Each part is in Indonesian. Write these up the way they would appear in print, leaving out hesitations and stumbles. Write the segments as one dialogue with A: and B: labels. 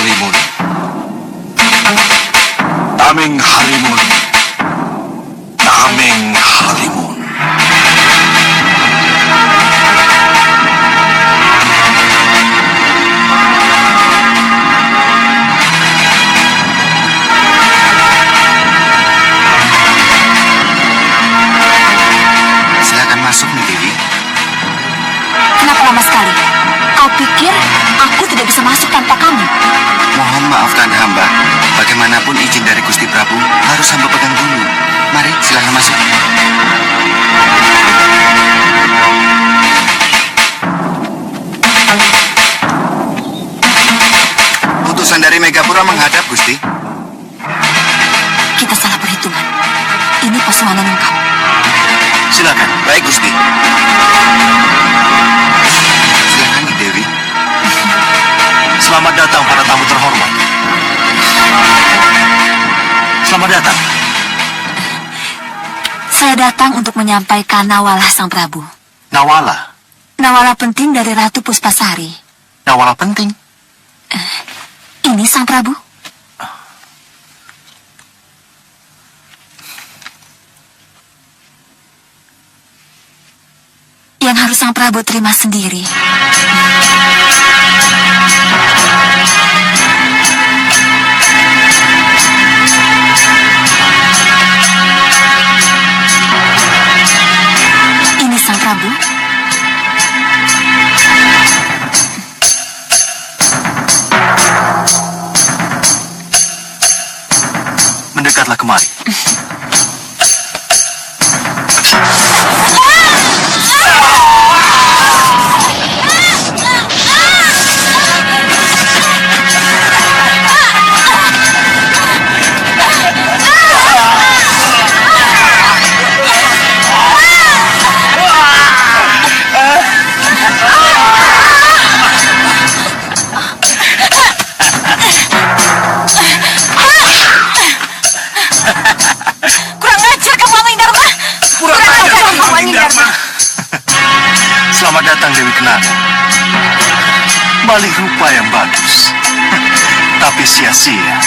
A: Halimun. Tameng Halimun. Tameng Halimun.
B: Silakan masuk nih, Dewi.
C: Kenapa lama sekali? Kau pikir aku tidak bisa masuk tanpa kamu?
B: Mohon maafkan hamba. Bagaimanapun izin dari Gusti Prabu harus hamba pegang dulu. Mari, silakan masuk. Putusan dari Megapura menghadap, Gusti.
C: Kita salah perhitungan. Ini pesanan lengkap.
B: Silakan. Baik, Gusti. Silakan, Dewi.
A: Selamat datang para tamu terhormat. Selamat datang.
C: Saya datang untuk menyampaikan nawalah Sang Prabu.
A: Nawala.
C: Nawala penting dari Ratu Puspasari.
A: Nawala penting.
C: Ini Sang Prabu. Yang harus Sang Prabu terima sendiri. Ini Sang Prabu.
A: Mendekatlah kemari. Selamat datang Dewi Kenanga. Balik rupa yang bagus. Tapi sia-sia.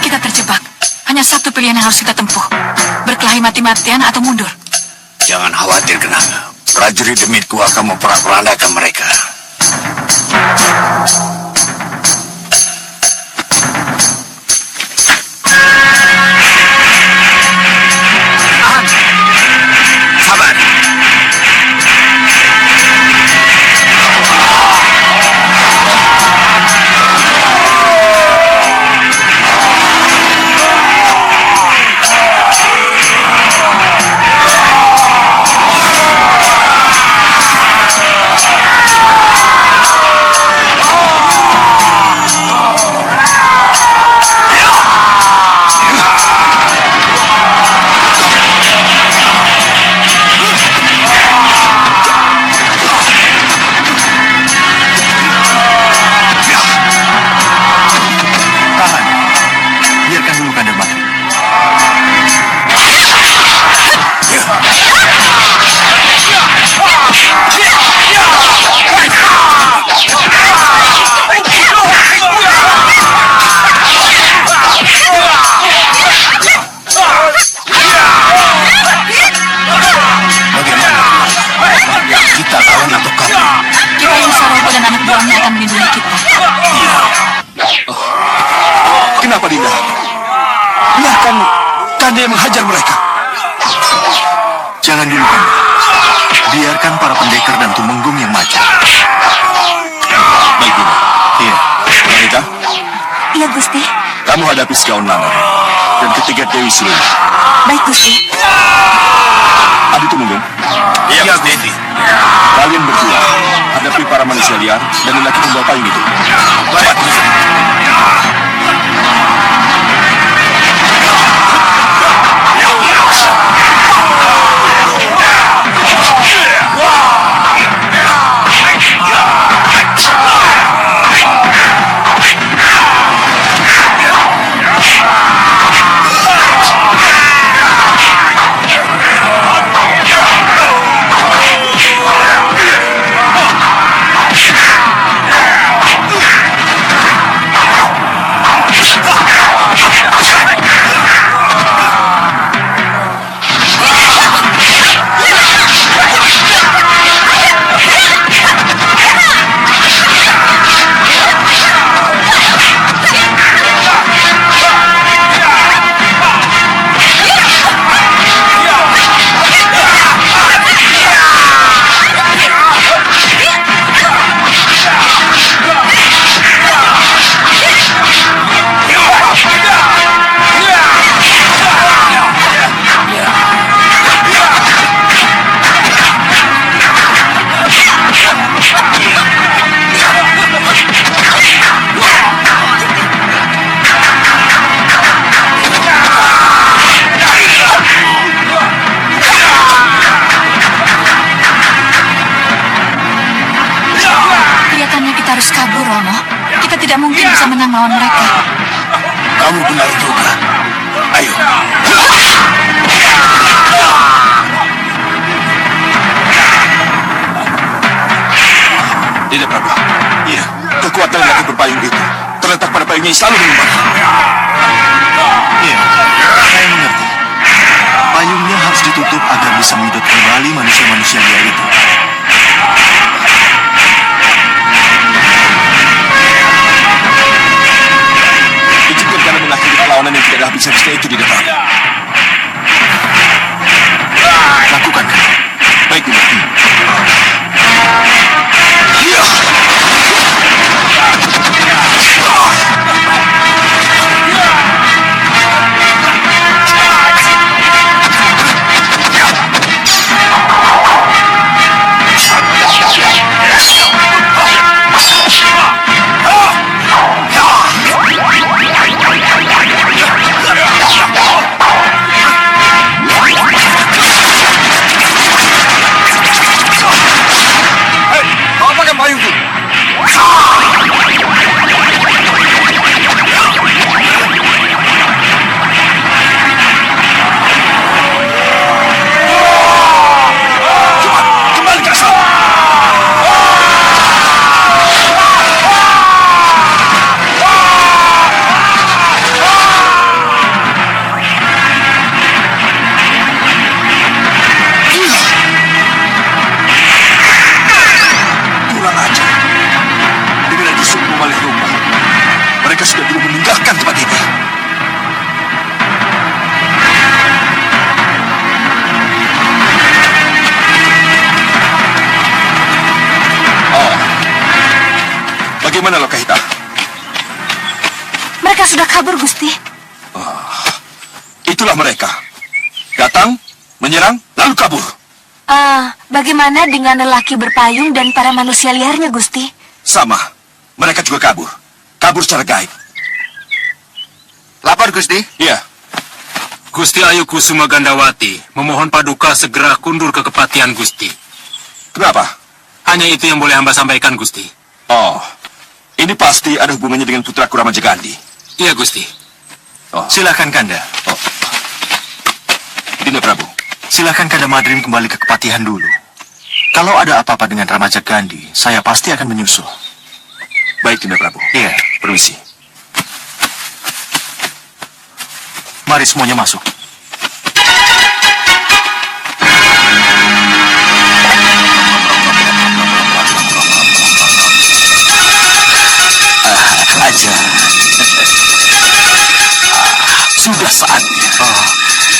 C: Kita terjebak. Hanya satu pilihan yang harus kita tempuh. Berkelahi mati-matian atau mundur.
A: Jangan khawatir Kenanga. Prajurit demitku akan memperandakan mereka. Sabar. Kenapa Dinda? Biarkan Kanda yang menghajar mereka. Jangan dulu Kanda. Biarkan para pendekar dan tumenggung yang maju. Baik Dinda. Iya. Wanita?
C: Iya Gusti.
A: Kamu hadapi Segaun Langar dan ketiga Dewi Silung.
C: Baik Gusti.
A: Adi Tumenggung.
B: Iya, Gusti.
A: Kalian berdua hadapi para manusia liar dan lelaki pembawa payung itu.
B: Baik.
C: tidak mungkin bisa menang lawan mereka.
A: Kamu benar juga. Ayo.
D: Tidak, Prabu.
A: Iya.
D: Kekuatan laki berpayung itu terletak pada payungnya yang selalu menyimpan.
A: Iya. Saya mengerti. Payungnya harus ditutup agar bisa menyedot kembali manusia-manusia liar itu.
D: Izinkan kalian mengakhiri perlawanan yang tidak ada habis-habisnya itu di depan.
A: Lakukan kan?
D: Baik, Dinda. Bagaimana Lokahita?
C: Mereka sudah kabur, Gusti.
D: Itulah mereka. Datang, menyerang, lalu kabur.
C: Bagaimana dengan lelaki berpayung dan para manusia liarnya, Gusti?
D: Sama. Mereka juga kabur. Kabur secara gaib.
B: Lapor, Gusti.
D: Iya.
E: Gusti Ayu Kusuma Gandawati memohon Paduka segera kundur ke kepatihan Gusti.
D: Kenapa?
E: Hanya itu yang boleh hamba sampaikan, Gusti.
D: Oh, ini pasti ada hubungannya dengan putraku Ramajagandhi.
E: Iya, Gusti.
D: Oh,
A: Silakan Kanda.
D: Dinda Prabu.
A: Silakan Kanda Madrim kembali ke kepatihan dulu. Kalau ada apa-apa dengan Ramajagandhi, saya pasti akan menyusul.
D: Baik, Dinda Prabu.
A: Iya.
D: Permisi.
A: Mari semuanya masuk.
D: Aja. Sudah saatnya.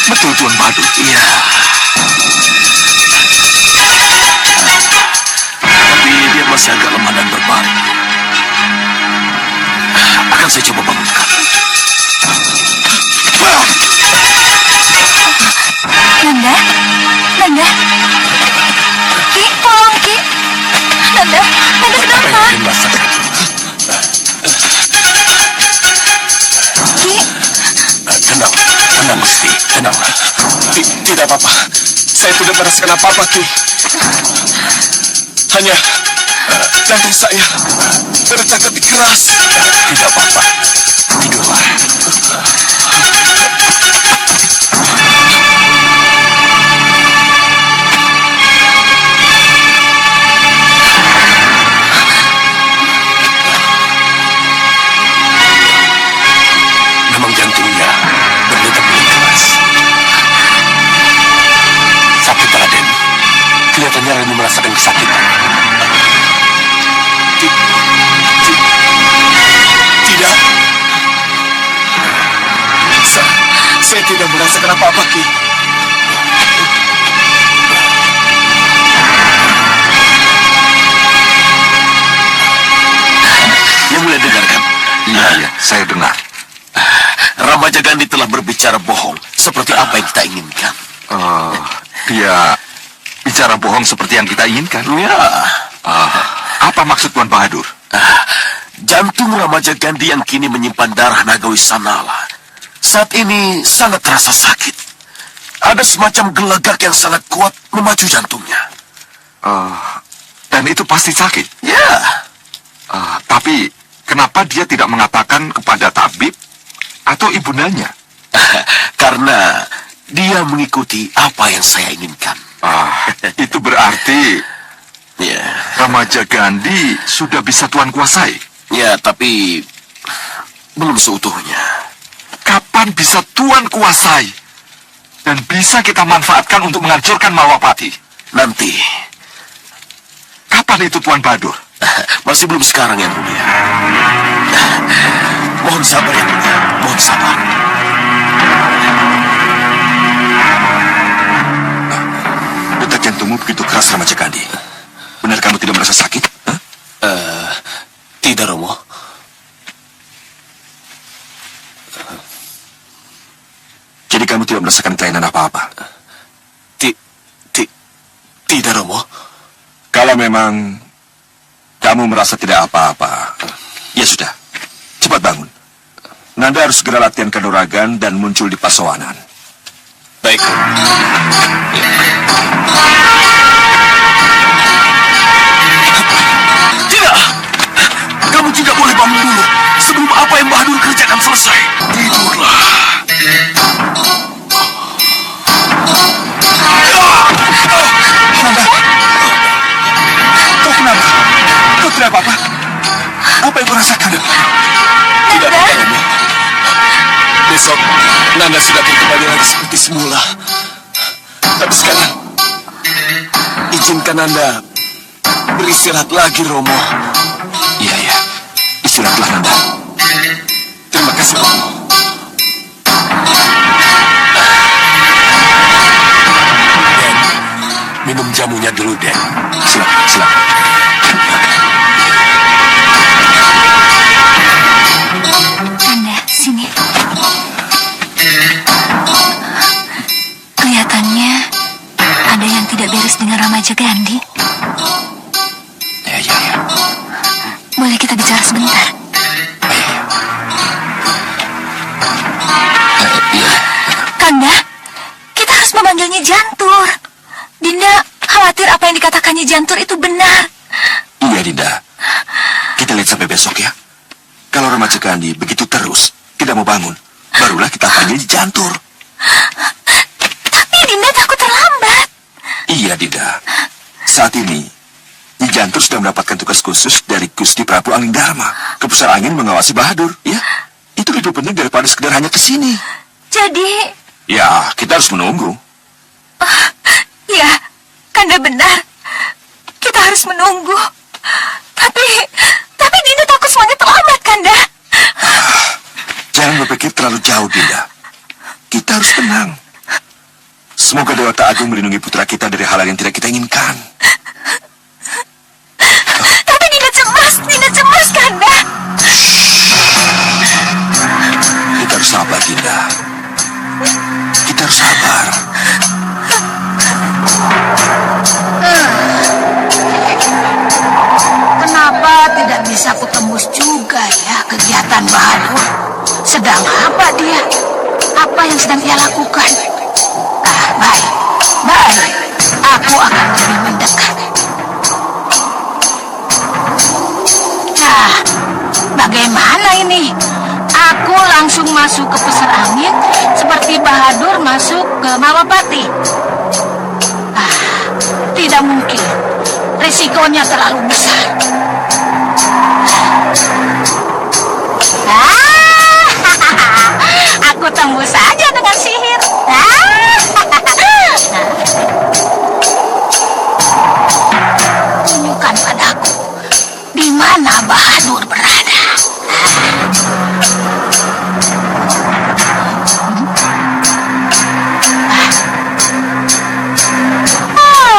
A: Betul, Tuan Badur.
D: Iya. Tapi dia masih agak lemah dan berbaring. Akan saya coba bangunkan.
C: Nanda? Nanda? Ki, tolong Ki. Nanda? Nanda kenapa? Ki,
D: Tenang, tenang Gusti, tenang. Tidak apa-apa. Saya tidak merasakan apa-apa, Ki. Hanya jantung saya berdetak keras. Tidak apa-apa. Tidurlah. Memang jantungnya berdetak keras. Sakit, Raden. Kelihatannya Raden merasakan kesakitan. Tidak. Saya tidak merasakan apa-apa, Ki. Yang mulai dengarkan.
B: Iya, saya dengar.
D: Ramajagandhi telah berbicara bohong seperti apa yang kita inginkan.
B: Dia bicara bohong seperti yang kita inginkan.
D: Ya.
B: Apa maksud Tuan Bahadur?
D: Jantung Ramajagandhi yang kini menyimpan darah Nagawi Sanala saat ini sangat terasa sakit. Ada semacam gelagak yang sangat kuat memacu jantungnya.
B: Dan itu pasti sakit.
D: Ya.
B: Tapi
F: Kenapa dia tidak mengatakan kepada tabib atau ibundanya?
D: Karena dia mengikuti apa yang saya inginkan.
F: Itu berarti
D: Ya,
F: Ramaja Gandhi sudah bisa Tuan kuasai.
D: ya, tapi belum seutuhnya.
F: Kapan bisa Tuan kuasai? Dan bisa kita manfaatkan untuk menghancurkan Malwapati?
D: Nanti,
F: Kapan itu Tuan Bahadur?
D: masih belum sekarang yang mulia. Mohon sabar yang mulia, mohon sabar.
F: Detak jantungmu begitu keras, Ramaja Gandhi. Benar kamu tidak merasa sakit?
D: Tidak, Romo.
F: Jadi kamu tidak merasakan kelainan apa-apa?
D: Tidak, Romo.
F: Kalau memang kamu merasa tidak apa-apa, ya sudah, cepat bangun. Nanda harus segera latihan kanuragan dan muncul di pasawanan.
D: Baik, Romo. Tidak! Kamu tidak boleh bangun dulu sebelum apa yang Bahadur kerjakan selesai. Tidurlah.
F: Kau kenapa? Kau tidak apa-apa? Apa yang kau rasakan?
D: Tidak apa-apa, Romo. Besok, Nanda sudah akan kembali lagi seperti semula. Tapi sekarang, izinkan Nanda beristirahat lagi, Romo.
F: Iya, iya. Istirahatlah, Nanda.
D: Terima kasih, Romo. Den, minum jamunya dulu, Den.
F: Silakan, silakan.
C: Kanda, sini. Kelihatannya ada yang tidak beres dengan Ramaja Gandhi.
F: Ya, ya, ya.
C: Boleh kita bicara sebentar?
F: Iya.
C: Kanda, kita harus memanggilnya Jantur. Dinda khawatir apa yang dikatakannya Jantur itu benar.
F: Iya, Dinda. Kita lihat sampai besok ya. Kalau Ramaja Gandhi begitu terus, tidak mau bangun, barulah kita panggil Jantur.
C: Tapi Dinda takut terlambat.
F: Iya, Dinda. Saat ini, Nyi Jantur sudah mendapatkan tugas khusus dari Gusti Prabu Angin Dharma ke Pusar Angin mengawasi Bahadur, ya. Itu lebih penting daripada sekedar hanya ke sini.
C: Jadi,
F: Ya, kita harus menunggu.
C: ya, Kanda benar. Kita harus menunggu. Tapi Dinda takut semuanya terlambat, Kanda.
F: Jangan berpikir terlalu jauh, Dinda. Kita harus tenang. Semoga Dewata Agung melindungi putra kita dari hal yang tidak kita inginkan.
C: Tapi Dinda cemas, Kanda.
F: Kita harus sabar, Dinda. Kita harus sabar.
G: Kenapa tidak bisa kutembus juga ya kegiatan Bahadur? Sedang apa dia? Apa yang sedang ia lakukan? Baik. Aku akan lebih mendekat. Bagaimana ini? Aku langsung masuk ke Pusar Angin seperti Bahadur masuk ke Malwapati. Tidak mungkin. Risikonya terlalu besar. Aku tembus saja dengan sihir. Tunjukkan padaku di mana Bahadur berada.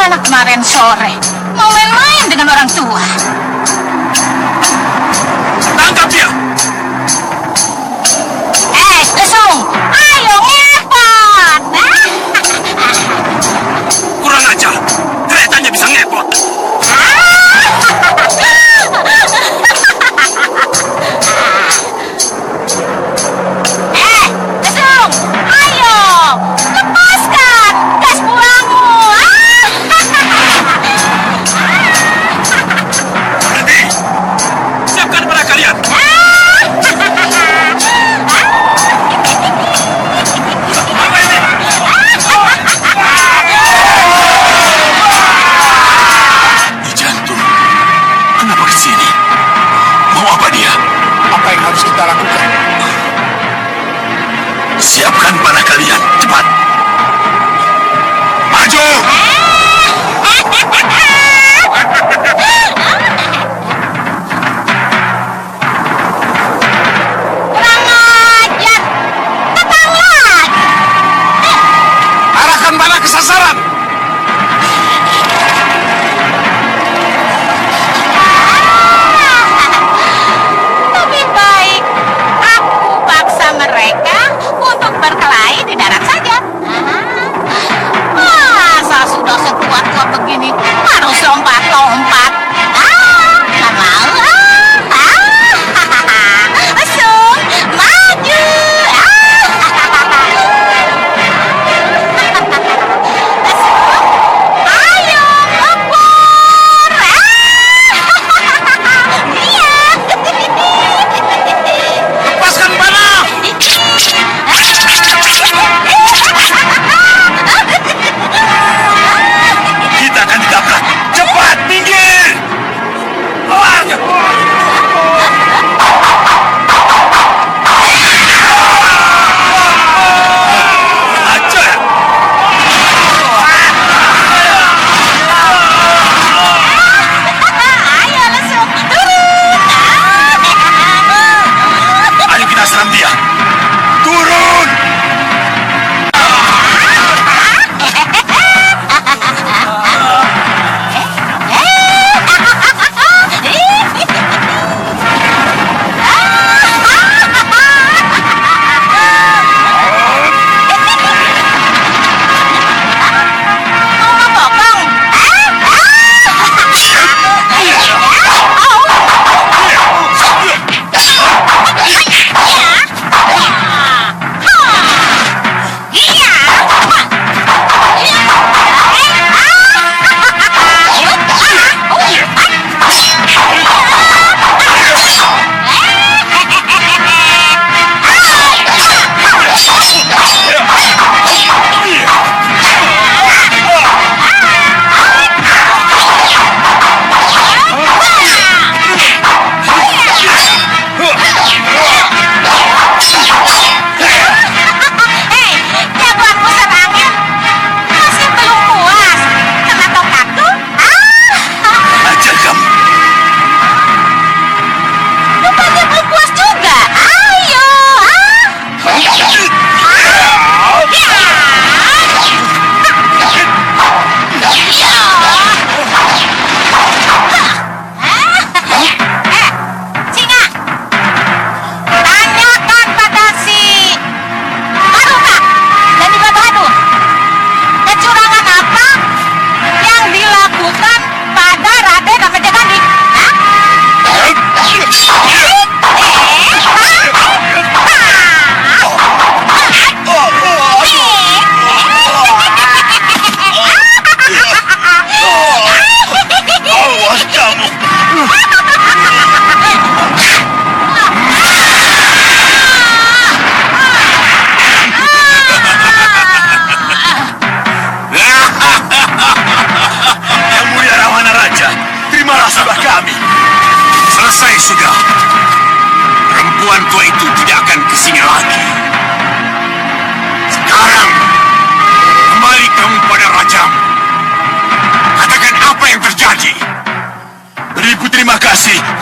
G: Anak kemarin sore mau main-main dengan orang tua.
D: Tangkap dia!
G: Lesung, ayo ngepot.
D: Kurang ajar! Keretanya bisa ngepot!
G: Lesung, ayo lepaskan gas pulangmu.
D: Berhenti! Siapkan para kalian!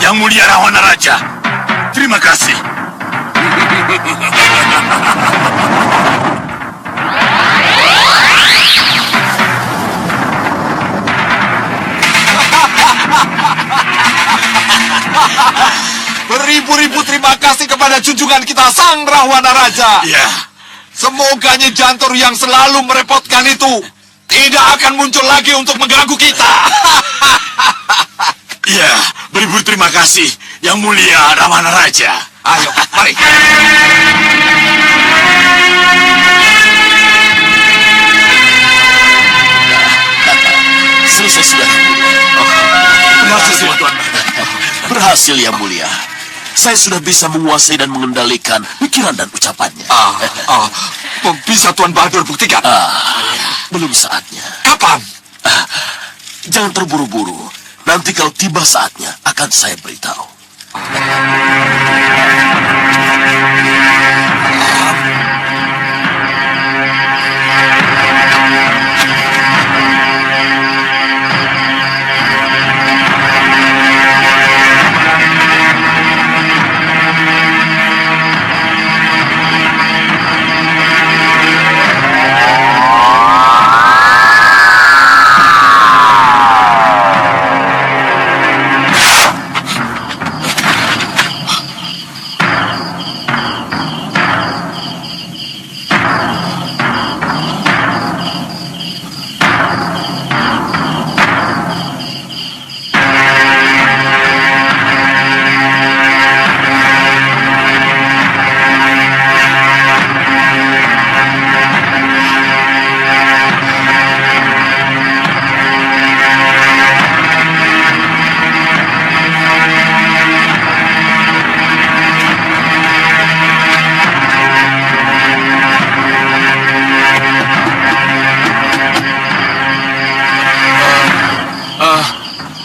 D: Yang Mulia Rahwana Raja, terima kasih.
F: Beribu-ribu terima kasih kepada junjungan kita Sang Rahwana Raja.
D: Ya,
F: Semoga Nyi Jantur yang selalu merepotkan itu tidak akan muncul lagi untuk mengganggu kita.
D: ya, beribu terima kasih, Yang Mulia Rahwana Raja.
F: Ayo, mari.
D: Selesai sudah. Berhasil, Tuan. Berhasil, Yang Mulia. Saya sudah bisa menguasai dan mengendalikan pikiran dan ucapannya.
F: Bisa Tuan Bahadur buktikan?
D: Belum saatnya.
F: Kapan?
D: Jangan terburu-buru. Nanti kalau tiba saatnya, akan saya beritahu.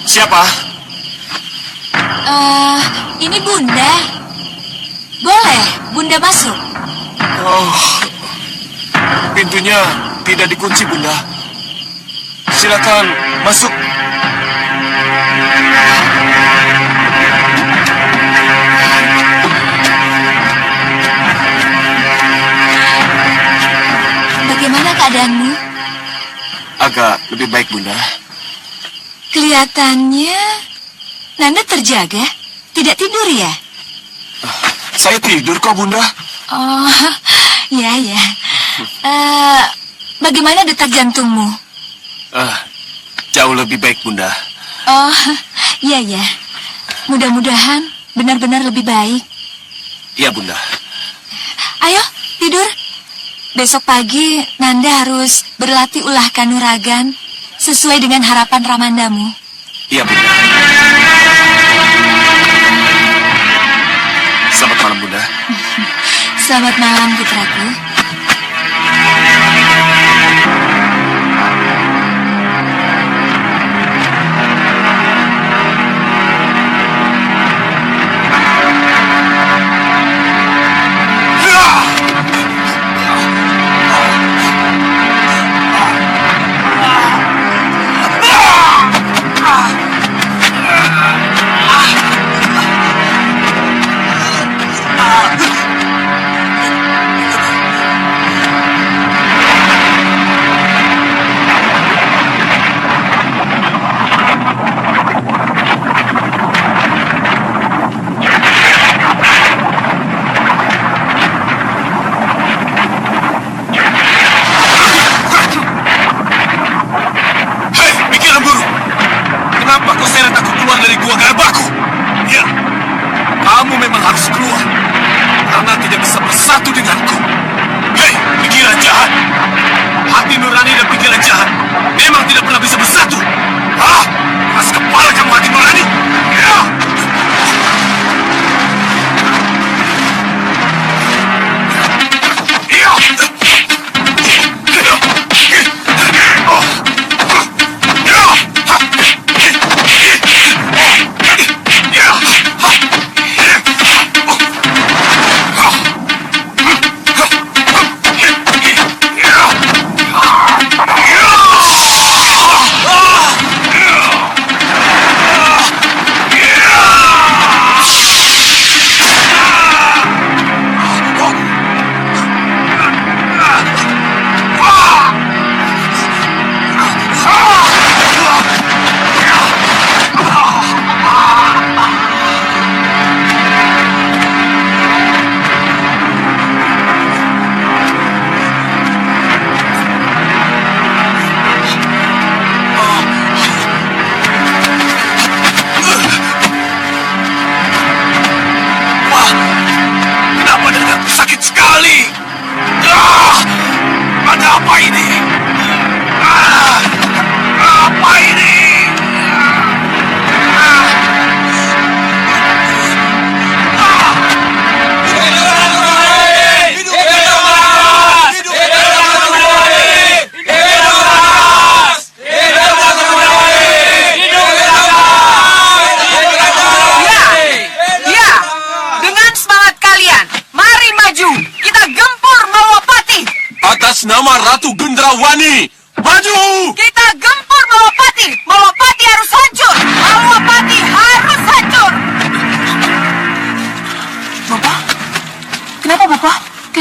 F: Siapa?
C: Ini Bunda. Boleh Bunda masuk?
F: Pintunya tidak dikunci, Bunda. Silakan masuk.
C: Bagaimana keadaanmu?
F: Agak lebih baik, Bunda.
C: Kelihatannya Nanda terjaga. Tidak tidur ya?
F: Saya tidur kok, Bunda.
C: Oh, ya. Bagaimana detak jantungmu?
F: Jauh lebih baik, Bunda.
C: Oh, ya. Mudah-mudahan benar-benar lebih baik.
F: Iya, Bunda.
C: Ayo, tidur. Besok pagi Nanda harus berlatih ulah kanuragan sesuai dengan harapan Ramandamu.
F: Iya, Bunda. Selamat malam, Bunda.
C: Selamat malam, putraku.
D: Kamu memang harus keluar, karena tidak bisa bersatu denganku. Hei, pikiran jahat. Hati nurani dan pikiran jahat memang tidak pernah bisa bersatu. Keras kepala kamu, hati nurani. Ya.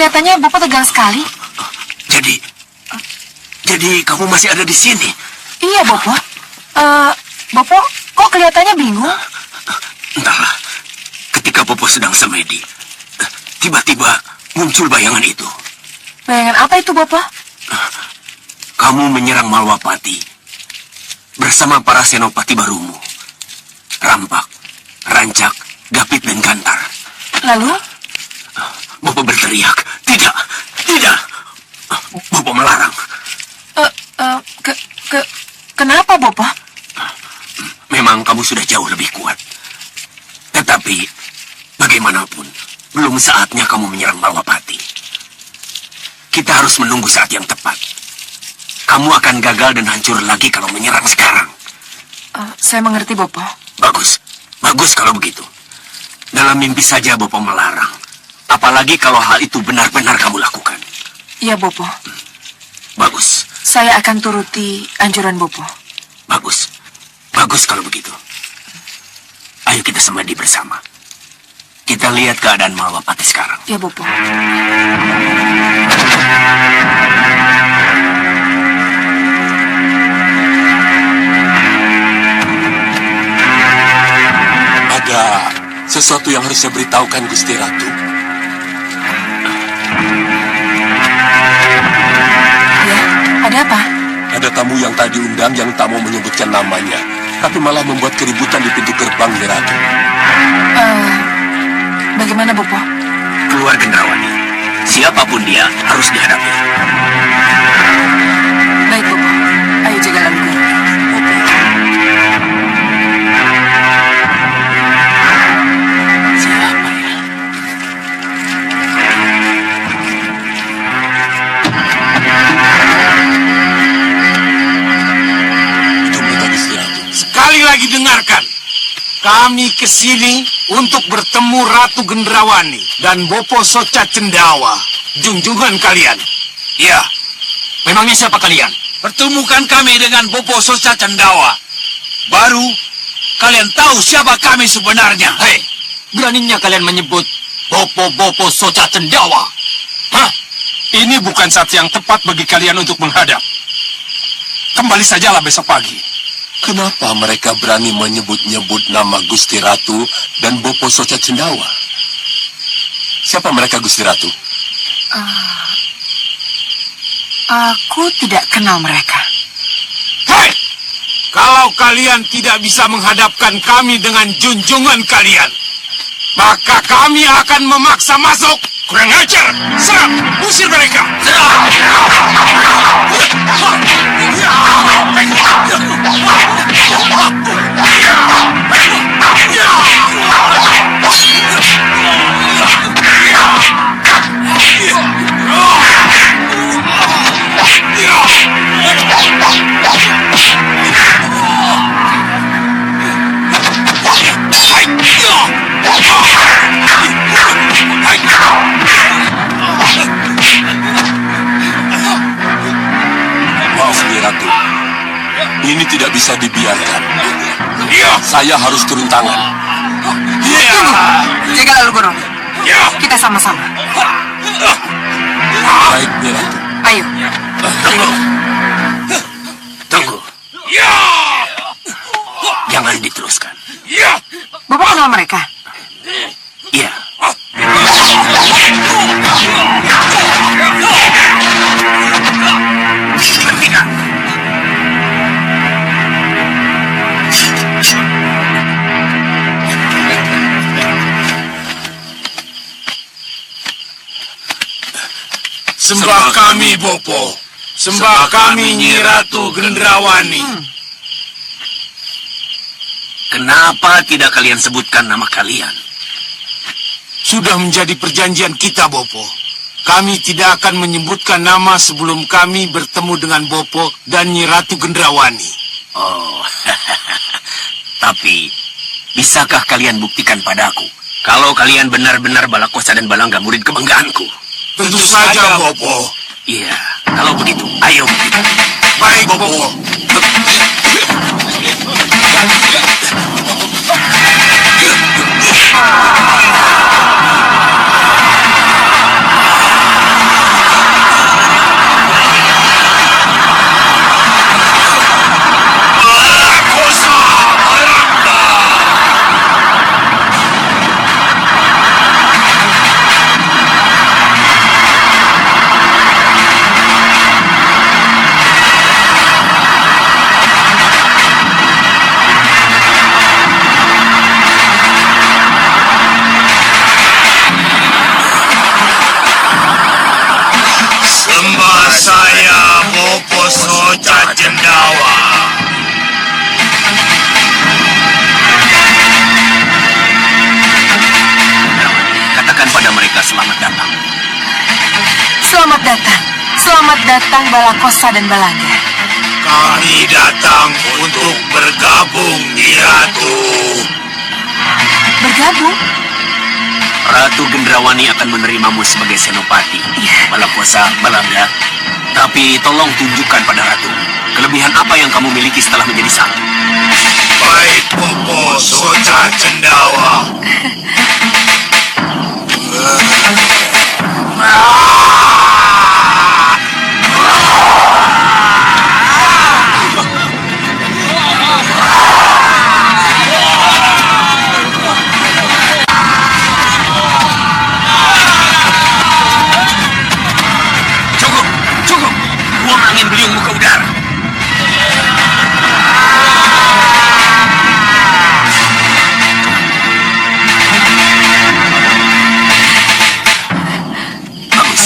C: kelihatannya Bopo tegang sekali.
D: Jadi kamu masih ada di sini?
C: Iya, Bopo. Bopo, kok kelihatannya bingung?
D: Entahlah, ketika Bopo sedang semedi, tiba-tiba muncul bayangan itu.
C: Bayangan apa itu, Bopo?
D: Kamu menyerang Malwapati bersama para senopati barumu. Rampak, Rancak, Gapit, dan Gantar.
C: Lalu?
D: Bopo berteriak, tidak, tidak. Bopo melarang.
C: Kenapa, Bopo?
D: Memang kamu sudah jauh lebih kuat. Tetapi, bagaimanapun, belum saatnya kamu menyerang Malwapati. Kita harus menunggu saat yang tepat. Kamu akan gagal dan hancur lagi kalau menyerang sekarang.
C: Saya mengerti, Bopo.
D: Bagus, bagus kalau begitu. Dalam mimpi saja Bopo melarang. Apalagi kalau hal itu benar-benar kamu lakukan.
C: Iya, Bopo.
D: Bagus,
C: Saya akan turuti anjuran Bopo.
D: bagus. Bagus kalau begitu. Ayo kita semedi bersama. Kita lihat keadaan Malwapati sekarang.
C: Ya, Bopo.
D: Ada sesuatu yang harus saya beritahukan, Gusti Ratu.
C: Ya, ada apa?
D: Ada tamu yang tadi undang yang tak mau menyebutkan namanya, tapi malah membuat keributan di pintu gerbang, Nyi Ratu.
C: Bagaimana, Bopo?
D: Keluar Gendrawani. Siapapun dia harus dihadapi.
C: Baik, Bopo. Ayo jaga laluku.
D: Siapa ya? Itu mereka, Gusti Ratu.
E: Sekali lagi dengarkan. Kami kesini untuk bertemu Ratu Gendrawani dan Bopo Soca Cendawa, junjungan kalian.
D: Iya. Memangnya siapa kalian?
E: Pertemukan kami dengan Bopo Soca Cendawa. Baru kalian tahu siapa kami sebenarnya.
D: Hei, beraninya kalian menyebut Bopo Soca Cendawa?
E: Hah? Ini bukan saat yang tepat bagi kalian untuk menghadap. Kembali sajalah besok pagi.
D: Kenapa mereka berani menyebut-nyebut nama Gusti Ratu dan Bopo Soca Cendawa? Siapa mereka, Gusti Ratu?
C: Aku tidak kenal mereka.
E: Hei! Kalau kalian tidak bisa menghadapkan kami dengan junjungan kalian, maka kami akan memaksa masuk. Kurang ajar! Serang! Usir mereka!
D: Maaf, Nyi Ratu. Ini tidak bisa dibiarkan. Saya harus turun tangan.
C: Jaga laluku, Roni. Kita sama-sama.
D: Baik, Nyi Ratu.
C: Ayo.
D: Tunggu. Jangan diteruskan.
C: Bopo kenal mereka?
D: Iya. Berhentikan.
E: Sembah kami, Bopo. Sembah kami, Nyi Ratu Gendrawani.
D: Kenapa tidak kalian sebutkan nama kalian?
E: Sudah menjadi perjanjian kita, Bopo. Kami tidak akan menyebutkan nama sebelum kami bertemu dengan Bopo dan Nyi Ratu Gendrawani.
D: Oh, tapi bisakah kalian buktikan padaku kalau kalian benar-benar Balakosa dan Balangga murid kebanggaanku?
E: Tentu saja, Bopo.
D: Iya, kalau begitu, ayo.
E: Baik, Bopo.
C: datang Balakosa dan Balanga?
E: Kami datang untuk bergabung, Ratu.
C: Bergabung?
H: Ratu Gendrawani akan menerimamu sebagai senopati. Balakosa, Balanga. Tapi tolong tunjukkan pada Ratu kelebihan apa yang kamu miliki setelah menjadi satu.
E: Baik, Popo Soca Cendawa.
H: Cukup, cukup. Buang angin beliungmu ke udara. Bagus,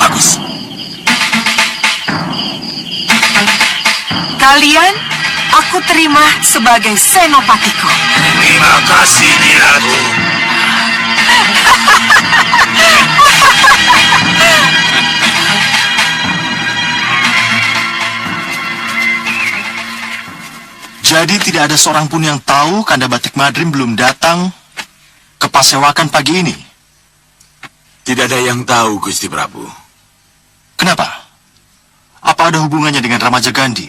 H: bagus.
C: Kalian aku terima sebagai senopatiku.
E: Terima kasih, Ratu.
A: Jadi tidak ada seorang pun yang tahu Kanda Batik Madrim belum datang ke pasewakan pagi ini.
E: Tidak ada yang tahu, Gusti Prabu.
A: Kenapa? Apa ada hubungannya dengan Ramaja Gandhi?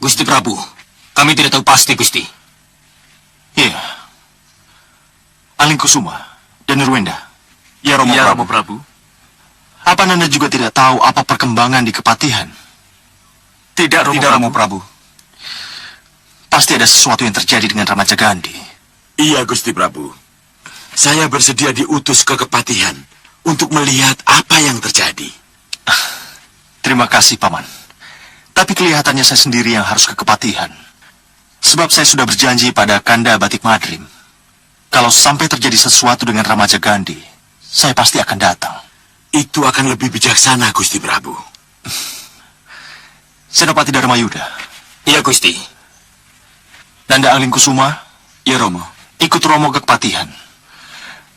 H: Gusti Prabu, kami tidak tahu pasti, Gusti.
A: Iya. Alingkusuma dan Nurwenda.
F: Ya, Romo
H: Ya,
F: Prabu.
H: Romo Prabu.
A: Apa Nanda juga tidak tahu apa perkembangan di Kepatihan?
F: Tidak, Romo Prabu.
A: Pasti ada sesuatu yang terjadi dengan Ramaja Gandhi.
E: Iya, Gusti Prabu. Saya bersedia diutus ke Kepatihan untuk melihat apa yang terjadi.
A: Terima kasih, Paman. Tapi kelihatannya saya sendiri yang harus ke Kepatihan. Sebab saya sudah berjanji pada Kanda Batik Madrim. Kalau sampai terjadi sesuatu dengan Ramaja Gandhi, saya pasti akan datang.
E: Itu akan lebih bijaksana, Gusti Prabu.
A: Senopati Dharmayuda,
H: Iya, Gusti.
A: Nanda Alingkusuma,
F: Ya, Romo.
A: ikut Romo ke Kepatihan.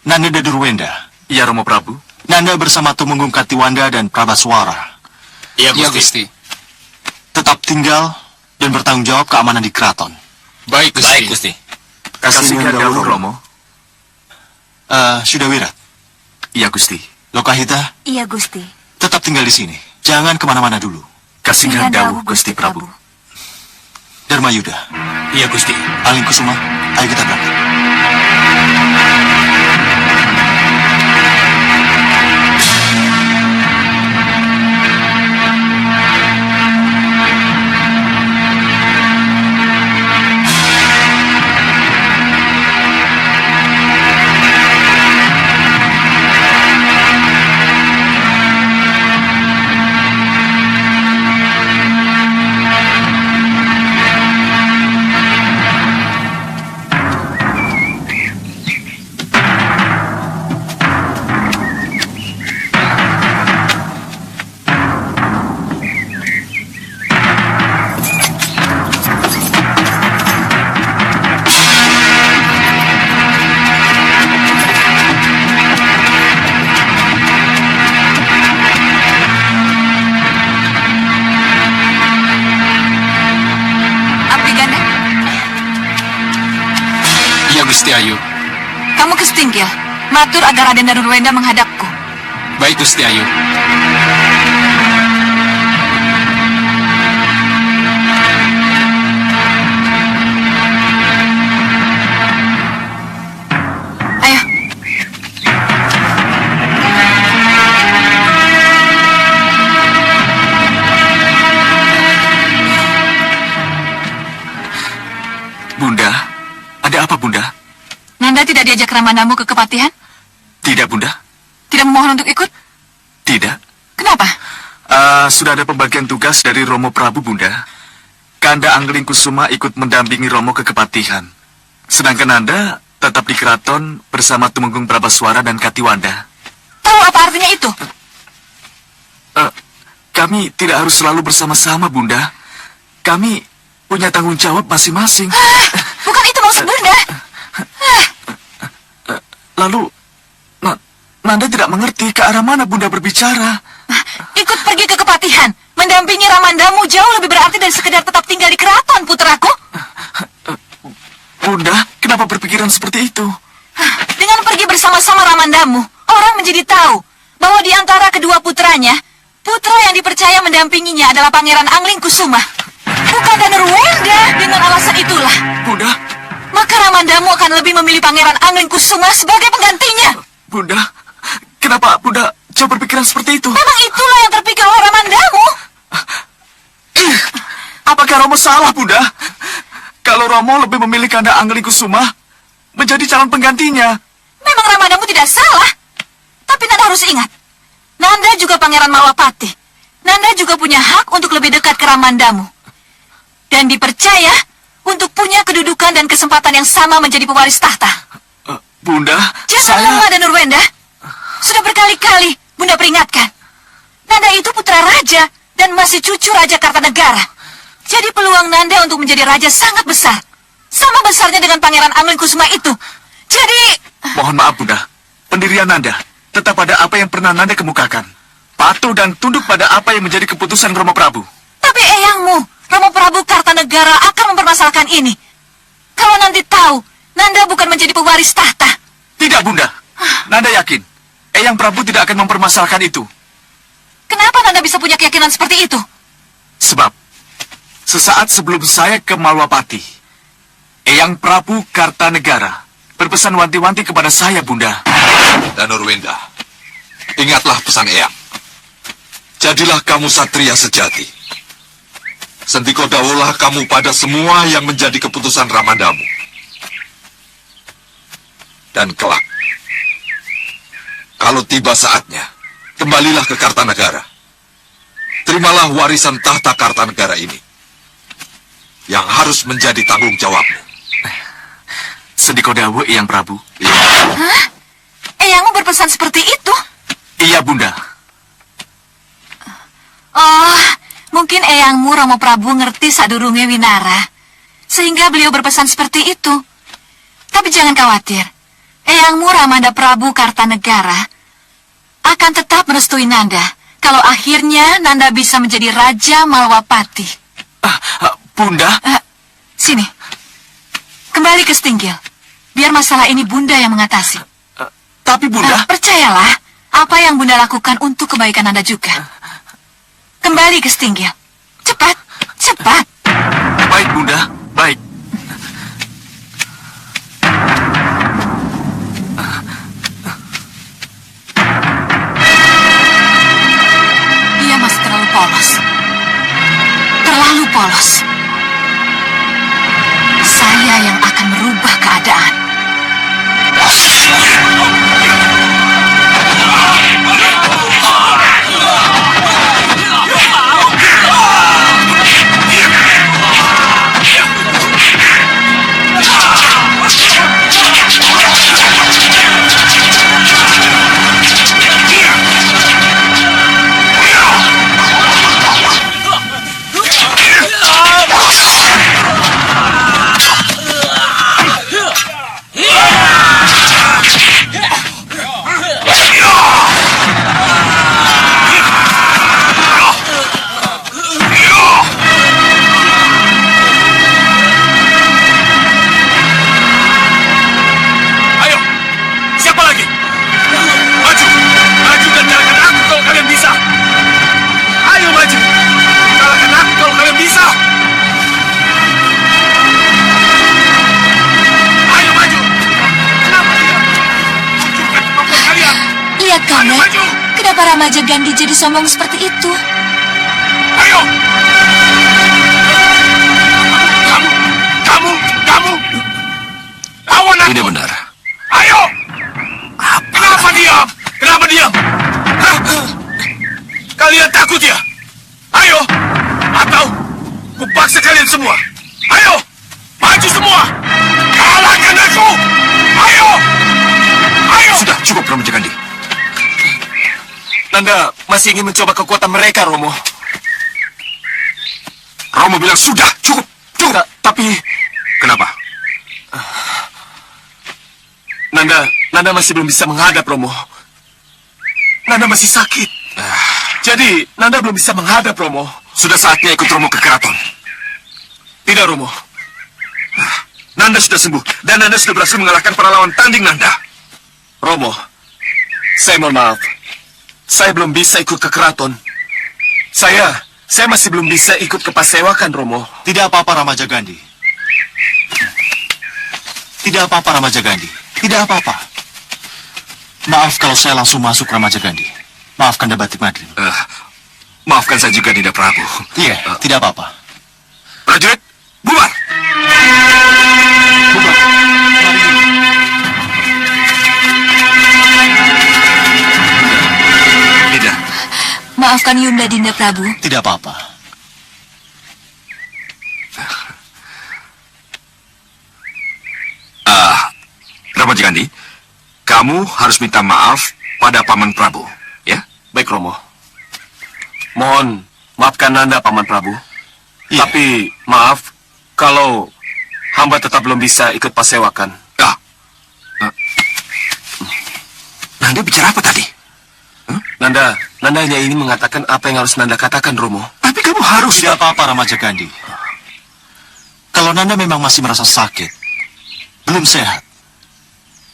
A: Nanda Dadurwenda,
F: Ya, Romo Prabu.
A: Nanda bersama Tumenggung Katiwanda dan Prabaswara.
H: Iya, Gusti.
A: Tetap tinggal dan bertanggung jawab keamanan di keraton.
H: Baik, Gusti. Baik, Gusti.
F: Kasihkan dahulu, Romo.
A: Sudawirat,
F: Ya, Gusti.
A: Lokahita,
C: Iya, Gusti.
A: tetap tinggal di sini. Jangan kemana-mana dulu.
F: Kasihkan dahulu, Gusti Prabu.
A: Dharmayuda,
H: Iya, Gusti.
A: Alingkusuma, ayo kita berangkat.
H: Iya, Gusti Ayu.
C: Kamu ke Stinggil. Matur agar Raden Darurwenda menghadapku.
H: Baik, Gusti Ayu.
C: Ayo.
F: Bunda, ada apa, Bunda?
C: Nanda tidak diajak Ramanamu ke Kepatihan?
F: Tidak, Bunda.
C: Tidak memohon untuk ikut?
F: Tidak.
C: Kenapa?
F: Sudah ada pembagian tugas dari Romo Prabu, Bunda. Kanda Anglingkusuma ikut mendampingi Romo ke Kepatihan. Sedangkan Anda tetap di keraton bersama Tumenggung Prabaswara dan Katiwanda.
C: Tahu apa artinya itu?
F: Kami tidak harus selalu bersama-sama, Bunda. Kami punya tanggung jawab masing-masing.
C: Bukan itu maksud Bunda.
F: Lalu, Nanda tidak mengerti ke arah mana Bunda berbicara.
C: Ikut pergi pergi ke Kepatihan, mendampingi Ramandamu jauh lebih berarti dari sekedar tetap tinggal di keraton, putraku.
F: Bunda, kenapa berpikiran seperti itu?
C: Dengan pergi bersama-sama Ramandamu, orang menjadi tahu bahwa di antara kedua putranya, putra yang dipercaya mendampinginya adalah Pangeran Angling Kusuma, bukan Danurwenda. Dengan alasan itulah,
F: Bunda,
C: maka Ramandamu akan lebih memilih Pangeran Angling Kusuma sebagai penggantinya.
F: Bunda, kenapa Bunda jauh berpikiran seperti itu?
C: Memang itulah yang terpikir oleh Ramandamu.
F: Apakah Romo salah, Bunda? Kalau Romo lebih memilih Kanda Angling Kusuma menjadi calon penggantinya.
C: Memang Ramandamu tidak salah. Tapi Nanda harus ingat, Nanda juga Pangeran Malwapati. Nanda juga punya hak untuk lebih dekat ke Ramandamu. Dan dipercaya untuk punya kedudukan dan kesempatan yang sama menjadi pewaris tahta.
F: Bunda,
C: Jangan lemah, Danurwenda. Sudah berkali-kali Bunda peringatkan. Nanda itu putra raja dan masih cucu Raja Kartanegara. Jadi peluang Nanda untuk menjadi raja sangat besar. Sama besarnya dengan Pangeran Angling Kusuma itu. Jadi...
F: Mohon maaf, Bunda. Pendirian Nanda tetap pada apa yang pernah Nanda kemukakan. Patuh dan tunduk pada apa yang menjadi keputusan Romo Prabu.
C: Tapi eyangmu, Romo Prabu Kartanegara akan mempermasalahkan ini. Kalau nanti tahu, Nanda bukan menjadi pewaris tahta.
F: Tidak, Bunda. Nanda yakin, Eyang Prabu tidak akan mempermasalahkan itu.
C: Kenapa Nanda bisa punya keyakinan seperti itu?
F: Sebab, sesaat sebelum saya ke Malwapati, Eyang Prabu Kartanegara berpesan wanti-wanti kepada saya, Bunda.
I: Danurwenda, ingatlah pesan Eyang. Jadilah kamu satria sejati. Sendiko dawolah kamu pada semua yang menjadi keputusan Ramandamu. Dan kelak, kalau tiba saatnya, kembalilah ke Kartanegara. Terimalah warisan tahta Kartanegara ini, yang harus menjadi tanggung jawabmu.
F: Sendiko dawuh, Eyang Prabu.
C: Hah? Eyangmu berpesan seperti itu?
F: Iya, Bunda.
C: Oh, mungkin eyangmu Romo Prabu ngerti sadurunge winara, sehingga beliau berpesan seperti itu. Tapi jangan khawatir, eyangmu Ramanda Prabu Kartanegara akan tetap merestui Nanda kalau akhirnya Nanda bisa menjadi Raja Malwapati.
F: Bunda?
C: Sini, kembali ke Stinggil. Biar masalah ini Bunda yang mengatasi.
F: Tapi Bunda...
C: Percayalah, apa yang Bunda lakukan untuk kebaikan Nanda juga. Kembali ke Stinggil. Cepat, cepat.
F: Baik, Bunda. Baik.
C: Dia masih terlalu polos. Terlalu polos. Saya yang akan merubah keadaan. Kenapa Ramaja Gandhi jadi sombong seperti itu?
E: Ayo! Kamu! Lawan aku!
I: Ini benar.
E: Ayo! Kenapa diam? Kenapa diam? Hah? Kalian takut ya? Ayo! Atau kupaksa kalian semua? Ayo! Maju semua! Kalahkan aku! Ayo! Ayo!
I: Sudah cukup, Ramaja Gandhi.
D: Nanda masih ingin mencoba kekuatan mereka, Romo.
I: Romo bilang sudah, cukup.
D: Tapi...
I: Kenapa?
D: Nanda masih belum bisa menghadap, Romo. Nanda masih sakit. Jadi, Nanda belum bisa menghadap Romo.
E: Sudah saatnya ikut Romo ke keraton.
D: Tidak, Romo.
E: Nanda sudah sembuh, dan Nanda sudah berhasil mengalahkan para lawan tanding Nanda.
D: Romo, saya mohon maaf. Saya belum bisa ikut ke keraton. Saya masih belum bisa ikut ke pasewakan, Romo.
A: Tidak apa-apa, Ramaja Gandhi. Tidak apa-apa, Ramaja Gandhi. Tidak apa-apa. Maaf kalau saya langsung masuk, Ramaja Gandhi. Maafkan Batik Madrim.
E: Maafkan saya juga, Dinda Prabu.
A: Iya, tidak apa-apa.
E: Prajurit, bubar!
A: Bubar. Mari.
E: Dinda,
C: Maafkan Yunda, Dinda Prabu.
A: Tidak apa-apa.
E: Ramaja Gandhi, kamu harus minta maaf pada Paman Prabu, ya?
D: Baik, Romo. Mohon maafkan Nanda, Paman Prabu.
A: Iya.
D: Tapi maaf kalau hamba tetap belum bisa ikut pasewakan.
E: Nanda bicara apa tadi?
D: Nanda hanya ingin mengatakan apa yang harus Nanda katakan, Romo.
E: Tapi kamu harus...
A: Tidak apa-apa, Ramaja Gandhi. Kalau Nanda memang masih merasa sakit, belum sehat,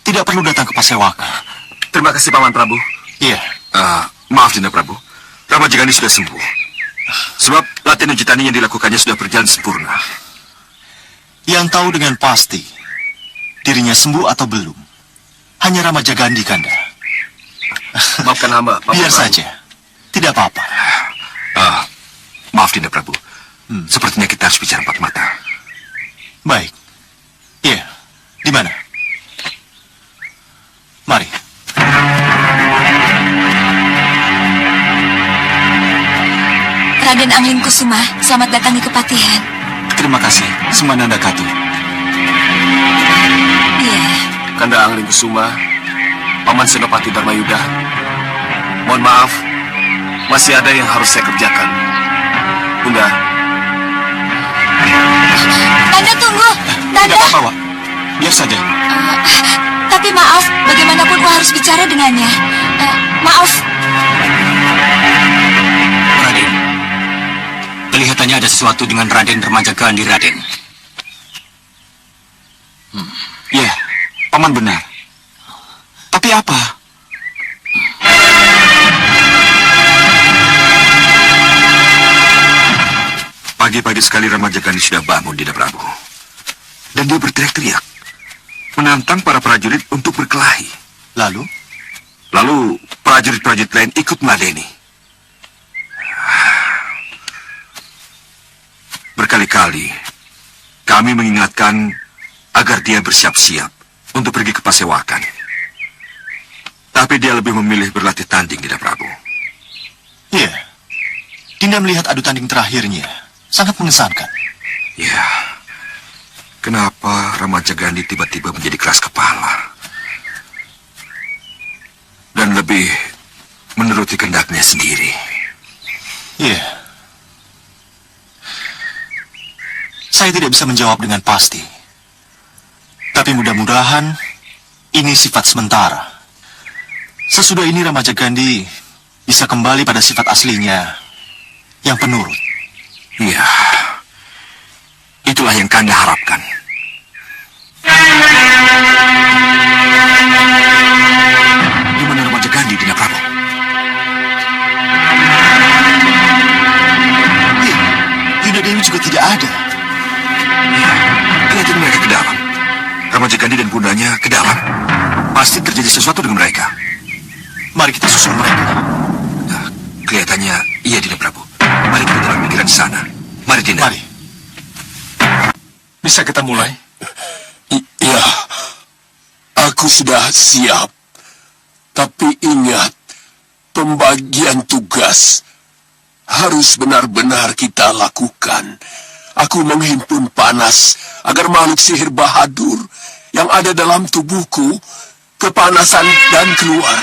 A: tidak perlu datang ke pasewakan.
D: Terima kasih, Paman Prabu.
A: Iya.
E: Maaf, Dinda Prabu. Ramaja Gandhi sudah sembuh. Sebab latihan uji tanding yang dilakukannya sudah berjalan sempurna.
A: Yang tahu dengan pasti dirinya sembuh atau belum hanya Ramaja Gandhi, Kanda.
D: Maafkan hamba, Paman
A: Biar
D: Prabu.
A: saja. Tidak apa-apa.
E: Maaf, Dinda Prabu. Sepertinya kita harus bicara empat mata.
A: Baik. Iya. Di mana? Mari.
C: Raden Angling Kusuma, selamat datang di Kepatihan.
A: Terima kasih. Semananda Katu.
C: Iya.
D: Kanda Angling Kusuma, Paman Senopati Dharmayuda. Mohon maaf, masih ada yang harus saya kerjakan. Bunda,
C: Nanda tunggu.
A: Tidak
C: Nanda.
A: apa-apa, Wak. Biar saja.
C: Tapi maaf, bagaimanapun Wak harus bicara dengannya. Maaf.
H: Raden, kelihatannya ada sesuatu dengan Raden Ramaja Gandhi, Raden.
A: Iya, Paman benar. Tapi apa?
E: Pagi-pagi sekali Ramaja Gandhi sudah bangun, Dinda Prabu. Dan dia berteriak-teriak, menantang para prajurit untuk berkelahi.
A: Lalu?
E: Lalu prajurit-prajurit lain ikut meladeni. Berkali-kali kami mengingatkan agar dia bersiap-siap untuk pergi ke pasewakan. Tapi dia lebih memilih berlatih tanding, Dinda Prabu.
A: Iya. Dinda melihat adu tanding terakhirnya. Sangat mengesankan.
E: Ya, kenapa Ramaja Gandhi tiba-tiba menjadi keras kepala? Dan lebih menuruti kehendaknya sendiri.
A: Iya. Saya tidak bisa menjawab dengan pasti. Tapi mudah-mudahan ini sifat sementara. Sesudah ini Ramaja Gandhi bisa kembali pada sifat aslinya yang penurut.
E: Ya, itulah yang Kanda harapkan. Di mana Ramaja Gandhi, Dinda Prabu?
A: Yunda Dewi juga tidak ada.
E: Ya, kelihatannya mereka ke dalam. Ramaja Gandhi dan bundanya ke dalam. Pasti terjadi sesuatu dengan mereka.
A: Mari kita susul mereka.
E: Nah, kelihatannya iya, Dinda Prabu. Mari kita dalam pikiran di sana. Mari, Dinda.
A: Mari.
D: bisa kita mulai?
J: Iya, aku sudah siap. Tapi ingat, pembagian tugas harus benar-benar kita lakukan. Aku menghimpun panas agar makhluk sihir Bahadur yang ada dalam tubuhku kepanasan dan keluar.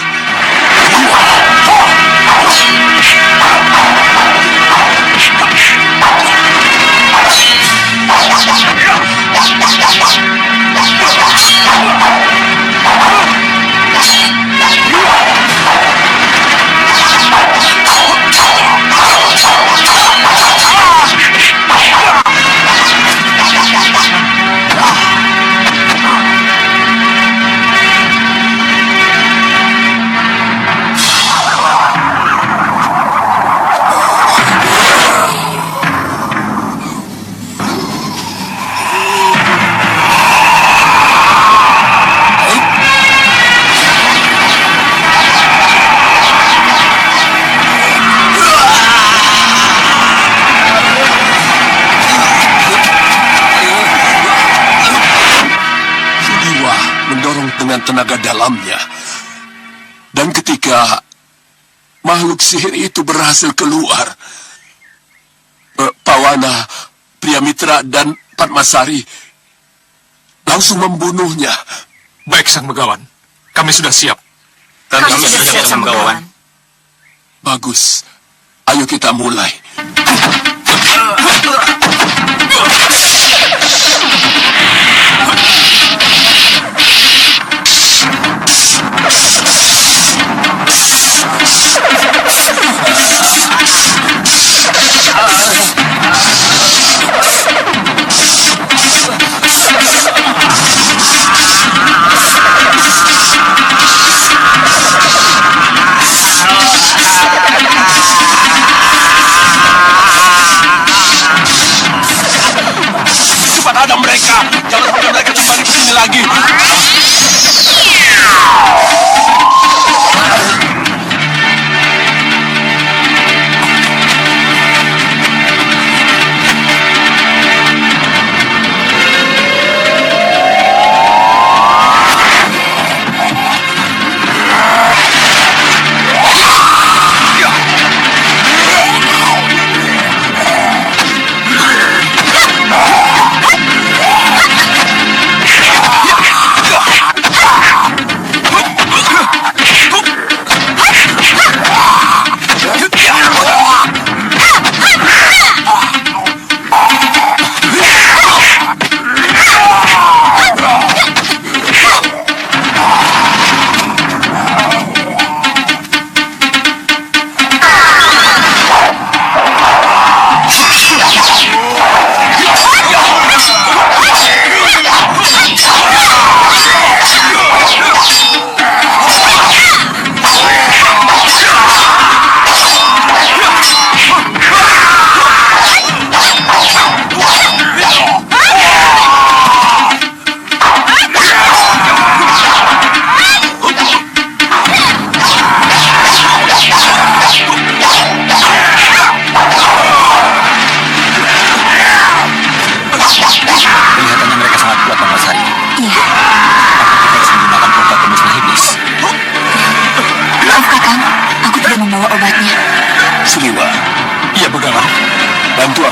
J: dengan tenaga dalamnya. Dan ketika makhluk sihir itu berhasil keluar, Pawana, Priamitra, dan Padmasari langsung membunuhnya.
F: Baik, Sang Begawan. Kami sudah siap.
C: Kami sudah siap, Sang Begawan.
J: Bagus. Ayo kita mulai.
D: Ada mereka, jangan sampai mereka kembali ke sini lagi.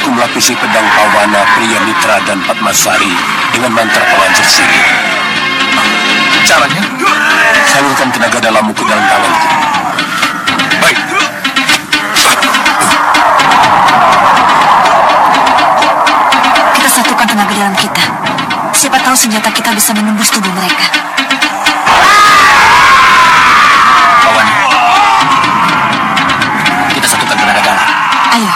D: Melapisi pedang Pawana, Priamitra, dan Padmasari dengan mantra pelancar sihir.
F: Caranya?
J: Salurkan tenaga dalammu ke dalam tanganku.
F: Baik.
C: Kita satukan tenaga dalam kita. Siapa tahu senjata kita bisa menembus tubuh mereka.
H: Pawana, kita satukan tenaga dalam.
C: Ayo.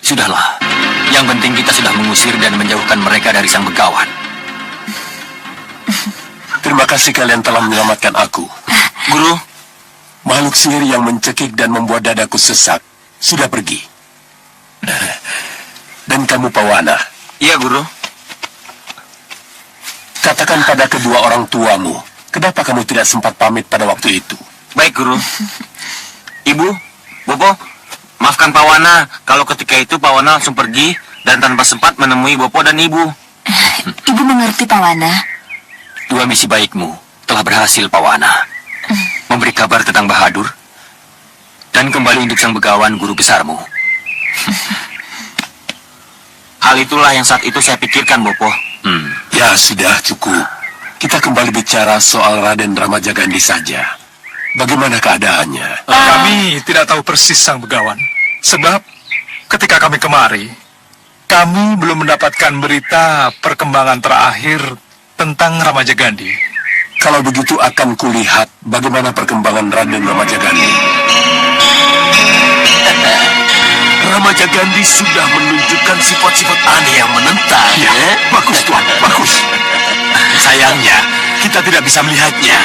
H: Sudahlah. Yang penting kita sudah mengusir dan menjauhkan mereka dari Sang Begawan.
J: Terima kasih kalian telah menyelamatkan aku.
H: Guru,
J: makhluk sihir yang mencekik dan membuat dadaku sesak sudah pergi. Dan kamu, Pawana.
H: Iya, Guru.
J: Katakan pada kedua orang tuamu, kenapa kamu tidak sempat pamit pada waktu itu?
H: Baik, Guru. Ibu, Bopo, maafkan Pawana kalau ketika itu Pawana langsung pergi dan tanpa sempat menemui Bopo dan Ibu.
C: Ibu mengerti, Pawana.
H: Dua misi baikmu telah berhasil, Pawana. Memberi kabar tentang Bahadur dan kembali untuk Sang Begawan, guru besarmu. Hal itulah yang saat itu saya pikirkan, Bopo.
J: Ya, sudah cukup. Kita kembali bicara soal Raden Ramajagandi saja. Bagaimana keadaannya?
F: Kami tidak tahu persis, Sang Begawan. Sebab ketika kami kemari, kami belum mendapatkan berita perkembangan terakhir tentang Ramajagandi.
J: Kalau begitu akan kulihat bagaimana perkembangan Raden Ramajagandi.
D: Ramaja Gandhi sudah menunjukkan sifat-sifat aneh yang menentang.
A: Ya, bagus Tuan, bagus. Sayangnya, kita tidak bisa melihatnya.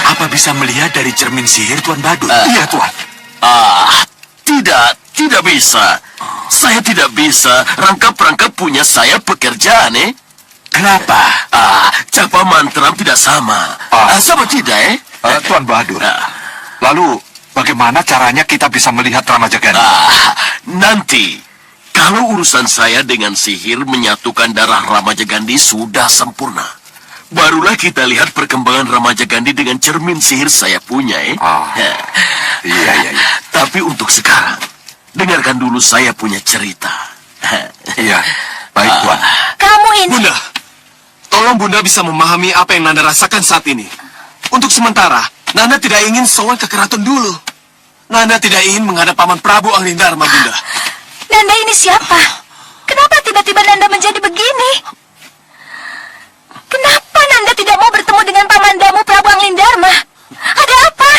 A: Apa bisa melihat dari cermin sihir Tuan Badut? Iya, Tuan.
D: Tidak bisa. Saya tidak bisa. Rangkap-rangkap punya saya pekerjaan,
A: Kenapa?
D: Capa mantra tidak sama. Sama tidak,
I: Tuan Bahadur, lalu bagaimana caranya kita bisa melihat Ramaja Gandhi?
D: Nanti, kalau urusan saya dengan sihir menyatukan darah Ramaja Gandhi sudah sempurna, barulah kita lihat perkembangan Ramaja Gandhi dengan cermin sihir saya punya,
I: Iya.
D: Tapi untuk sekarang, dengarkan dulu saya punya cerita.
I: Iya, baik Tuan.
C: Kamu ini...
E: Bunda, tolong Bunda bisa memahami apa yang Nanda rasakan saat ini. Untuk sementara, Nanda tidak ingin sowan ke keraton dulu. Nanda tidak ingin menghadap Paman Prabu Anglingdarma, Bunda.
C: Nanda ini siapa? Kenapa tiba-tiba Nanda menjadi begini? Kenapa Nanda tidak mau bertemu dengan pamandamu Prabu Anglingdarma? Ada apa?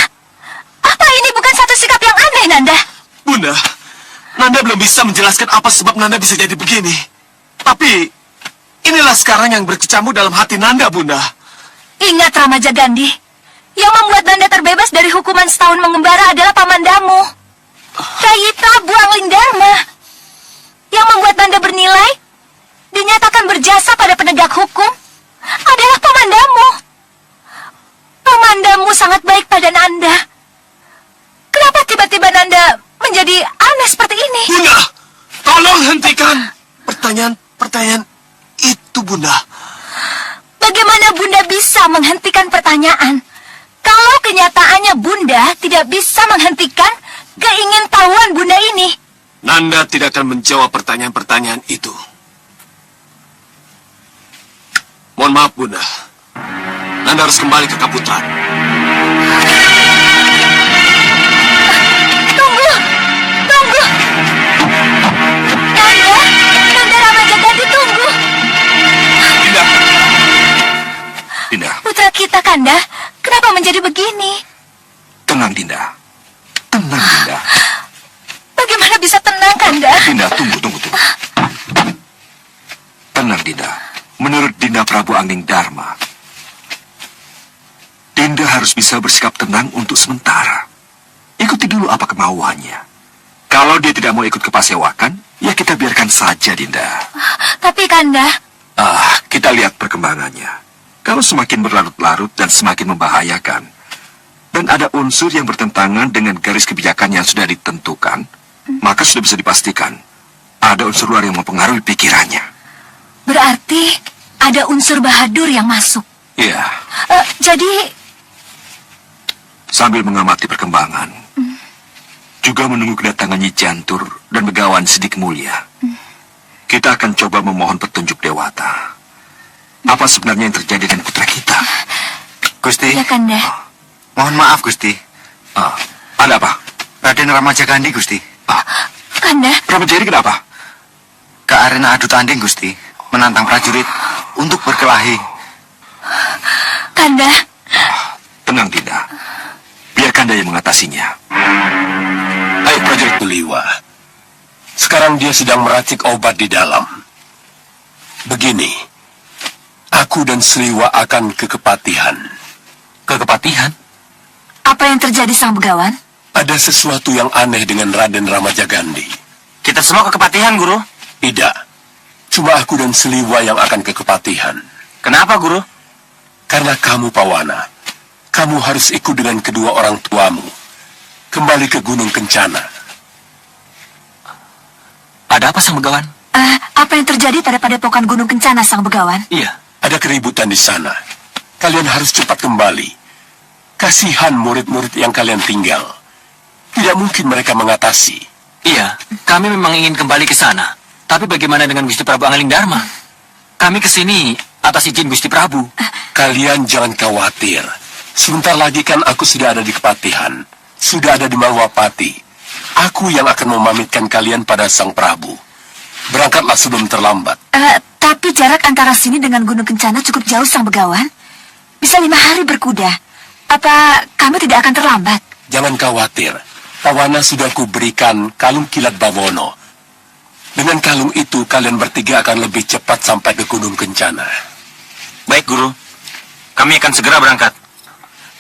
C: Apa ini bukan satu sikap yang aneh, Nanda?
E: Bunda, Nanda belum bisa menjelaskan apa sebab Nanda bisa jadi begini. Tapi, inilah sekarang yang berkecamuk dalam hati Nanda, Bunda.
C: Ingat Ramaja Gandhi, yang membuat Nanda terbebas dari hukuman setahun mengembara adalah pamandamu, Rayi Prabu Anglingdarma. Yang membuat Nanda bernilai, dinyatakan berjasa pada penegak hukum, adalah pamandamu. Pamandamu sangat baik pada Nanda. Kenapa tiba-tiba Nanda menjadi aneh seperti ini?
E: Bunda, tolong hentikan pertanyaan itu, Bunda.
C: Bagaimana Bunda bisa menghentikan pertanyaan? Kalau kenyataannya Bunda tidak bisa menghentikan keingintahuan Bunda ini.
E: Nanda tidak akan menjawab pertanyaan-pertanyaan itu. Mohon maaf, Bunda. Nanda harus kembali ke Kaputran.
C: Tunggu. Nanda Ramaja Gandhi, tunggu.
I: Dinda,
C: Putra kita, Kanda, kenapa menjadi begini?
I: tenang Dinda. Tenang Dinda.
C: Bagaimana bisa tenang, Kanda?
I: Dinda, tunggu. Tenang Dinda. Menurut Dinda Prabu Anglingdarma, Dinda harus bisa bersikap tenang untuk sementara. Ikuti dulu apa kemauannya. Kalau dia tidak mau ikut ke pasewakan, ya kita biarkan saja Dinda.
C: Tapi, Kanda,
I: Kita lihat perkembangannya. Kalau semakin berlarut-larut dan semakin membahayakan, dan ada unsur yang bertentangan dengan garis kebijakan yang sudah ditentukan, maka sudah bisa dipastikan ada unsur luar yang mempengaruhi pikirannya.
C: berarti ada unsur Bahadur yang masuk.
I: Iya,
C: Jadi,
I: sambil mengamati perkembangan, juga menunggu kedatangan Nyi Jantur dan Begawan Sidik Mulia, kita akan coba memohon petunjuk Dewata. Apa sebenarnya yang terjadi dengan putra kita?
B: Gusti,
C: ya, Kanda.
B: mohon maaf Gusti.
I: Ada apa?
B: Raden Ramaja Gandhi Gusti.
C: Kanda,
I: Pramajari kenapa?
B: Ke arena adu tanding Gusti, menantang prajurit untuk berkelahi.
C: Kanda,
I: Tenang Dinda. Biarkan dia yang mengatasinya.
D: Ayo prajurit Beliwa. Sekarang dia sedang meracik obat di dalam. Begini, aku dan Sliwa akan ke Kepatihan.
A: Ke Kepatihan?
C: apa yang terjadi, Sang Begawan?
D: Ada sesuatu yang aneh dengan Raden Ramaja Gandhi.
A: Kita semua ke Kepatihan, Guru.
D: Tidak, cuma aku dan Sliwa yang akan ke Kepatihan.
A: Kenapa, Guru?
D: Karena kamu, Pawana, kamu harus ikut dengan kedua orang tuamu. Kembali ke Gunung Kencana.
A: Ada apa, Sang Begawan?
C: Apa yang terjadi pada padepokan Gunung Kencana, Sang Begawan?
A: Iya.
D: Ada keributan di sana. Kalian harus cepat kembali. Kasihan murid-murid yang kalian tinggal. Tidak mungkin mereka mengatasi.
A: Iya, kami memang ingin kembali ke sana. Tapi bagaimana dengan Gusti Prabu Anglingdarma? Kami kesini atas izin Gusti Prabu.
D: Kalian jangan khawatir. Sebentar lagi kan aku sudah ada di Kepatihan. Sudah ada di Malwapati. Aku yang akan memamitkan kalian pada Sang Prabu. Berangkatlah sebelum terlambat.
C: Tapi jarak antara sini dengan Gunung Kencana cukup jauh, Sang Begawan. Bisa 5 hari berkuda. Apa kami tidak akan terlambat?
D: Jangan khawatir.
J: Tawana sudah kuberikan kalung kilat Bawono. Dengan kalung itu, kalian bertiga akan lebih cepat sampai ke Gunung Kencana.
H: Baik, Guru. Kami akan segera berangkat.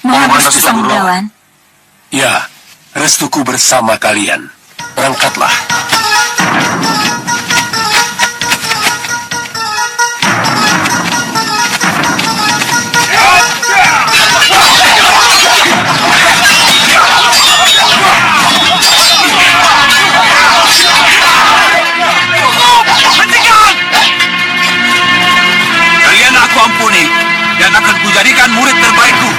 C: Mohon restu Sanggawan.
J: Ya, restuku bersama kalian. Berangkatlah.
H: Kalian aku ampuni dan akan kujadikan murid terbaikku.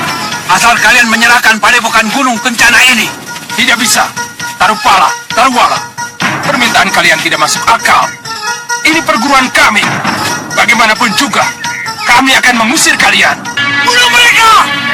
H: Asal kalian menyerahkan padepokan Gunung Kencana ini.
E: Tidak bisa. Tarupala, Taruwala. Permintaan kalian tidak masuk akal. Ini perguruan kami. Bagaimanapun juga, kami akan mengusir kalian.
H: Bunuh mereka!